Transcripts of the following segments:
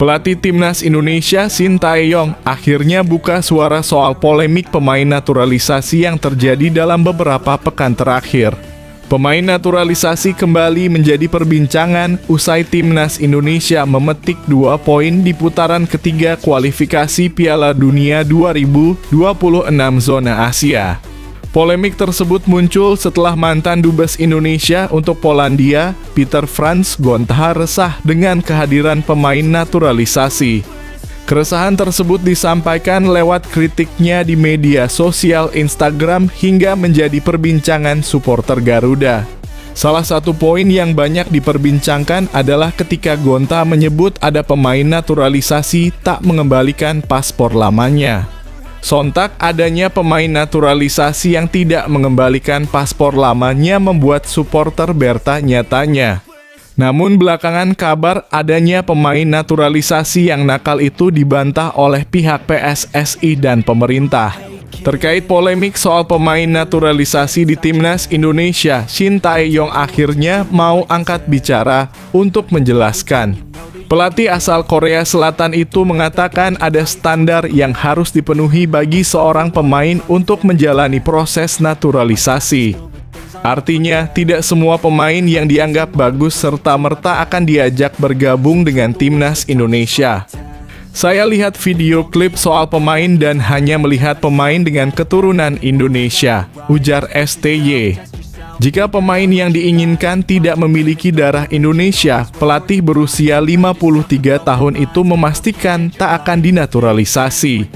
Pelatih Timnas Indonesia Sintayong akhirnya buka suara soal polemik pemain naturalisasi yang terjadi dalam beberapa pekan terakhir. Pemain naturalisasi kembali menjadi perbincangan usai Timnas Indonesia memetik 2 poin di putaran ketiga kualifikasi Piala Dunia 2026 zona Asia. Polemik tersebut muncul setelah mantan dubes Indonesia untuk Polandia, Peter Frans Gonta resah dengan kehadiran pemain naturalisasi. Keresahan tersebut disampaikan lewat kritiknya di media sosial Instagram hingga menjadi perbincangan supporter Garuda. Salah satu poin yang banyak diperbincangkan adalah ketika Gonta menyebut ada pemain naturalisasi tak mengembalikan paspor lamanya. Sontak adanya pemain naturalisasi yang tidak mengembalikan paspor lamanya membuat supporter bertanya-tanya. Namun belakangan kabar adanya pemain naturalisasi yang nakal itu dibantah oleh pihak PSSI dan pemerintah. Terkait polemik soal pemain naturalisasi di Timnas Indonesia, Sintayong akhirnya mau angkat bicara untuk menjelaskan. Pelatih asal Korea Selatan itu mengatakan ada standar yang harus dipenuhi bagi seorang pemain untuk menjalani proses naturalisasi. Artinya, tidak semua pemain yang dianggap bagus serta-merta akan diajak bergabung dengan Timnas Indonesia. Saya lihat video klip soal pemain dan hanya melihat pemain dengan keturunan Indonesia, ujar STY. Jika pemain yang diinginkan tidak memiliki darah Indonesia, pelatih berusia 53 tahun itu memastikan tak akan dinaturalisasi.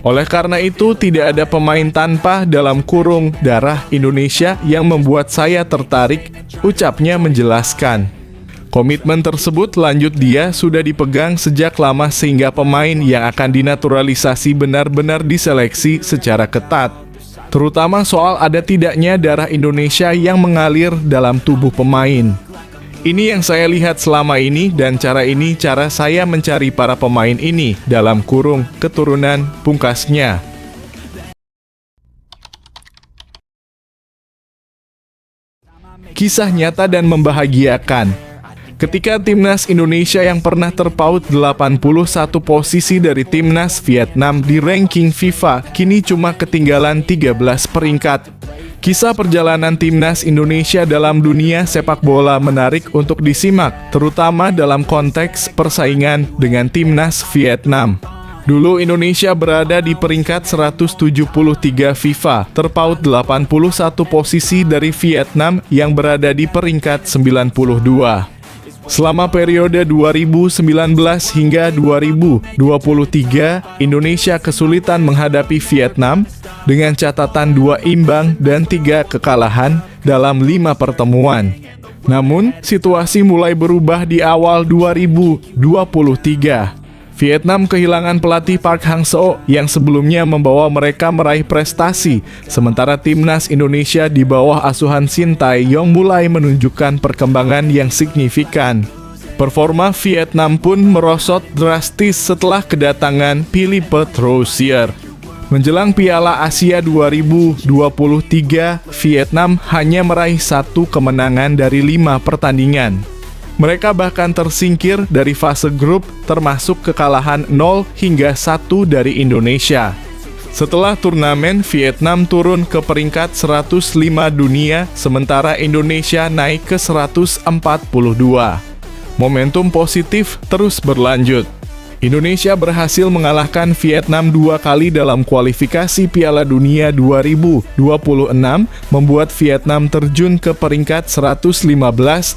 Oleh karena itu, tidak ada pemain tanpa dalam kurung darah Indonesia yang membuat saya tertarik, ucapnya menjelaskan. Komitmen tersebut, lanjut dia, sudah dipegang sejak lama sehingga pemain yang akan dinaturalisasi benar-benar diseleksi secara ketat. Terutama soal ada tidaknya darah Indonesia yang mengalir dalam tubuh pemain. Ini yang saya lihat selama ini dan cara saya mencari para pemain ini, dalam kurung keturunan, pungkasnya. Kisah nyata dan membahagiakan. Ketika Timnas Indonesia yang pernah terpaut 81 posisi dari Timnas Vietnam di ranking FIFA, kini cuma ketinggalan 13 peringkat. Kisah perjalanan Timnas Indonesia dalam dunia sepak bola menarik untuk disimak, terutama dalam konteks persaingan dengan Timnas Vietnam. Dulu Indonesia berada di peringkat 173 FIFA, terpaut 81 posisi dari Vietnam yang berada di peringkat 92. Selama periode 2019 hingga 2023, Indonesia kesulitan menghadapi Vietnam dengan catatan 2 imbang dan 3 kekalahan dalam 5 pertemuan. Namun, situasi mulai berubah di awal 2023. Vietnam kehilangan pelatih Park Hang-seo yang sebelumnya membawa mereka meraih prestasi, sementara Timnas Indonesia di bawah asuhan Sintayong mulai menunjukkan perkembangan yang signifikan. Performa Vietnam pun merosot drastis setelah kedatangan Philippe Troussier. Menjelang Piala Asia 2023, Vietnam hanya meraih 1 kemenangan dari 5 pertandingan. Mereka bahkan tersingkir dari fase grup, termasuk kekalahan 0 hingga 1 dari Indonesia. Setelah turnamen, Vietnam turun ke peringkat 105 dunia, sementara Indonesia naik ke 142. Momentum positif terus berlanjut. Indonesia berhasil mengalahkan Vietnam 2 kali dalam kualifikasi Piala Dunia 2026, membuat Vietnam terjun ke peringkat 115,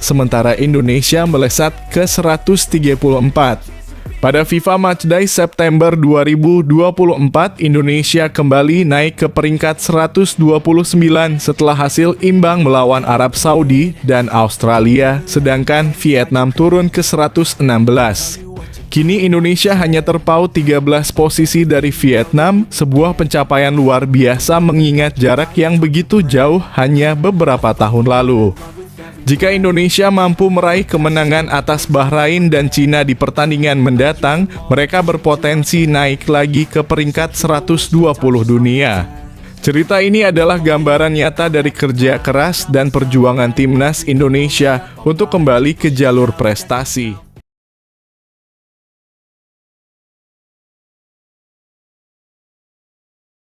sementara Indonesia melesat ke 134. Pada FIFA Matchday September 2024, Indonesia kembali naik ke peringkat 129 setelah hasil imbang melawan Arab Saudi dan Australia, sedangkan Vietnam turun ke 116. Kini Indonesia hanya terpaut 13 posisi dari Vietnam, sebuah pencapaian luar biasa mengingat jarak yang begitu jauh hanya beberapa tahun lalu. Jika Indonesia mampu meraih kemenangan atas Bahrain dan Cina di pertandingan mendatang, mereka berpotensi naik lagi ke peringkat 120 dunia. Cerita ini adalah gambaran nyata dari kerja keras dan perjuangan Timnas Indonesia untuk kembali ke jalur prestasi.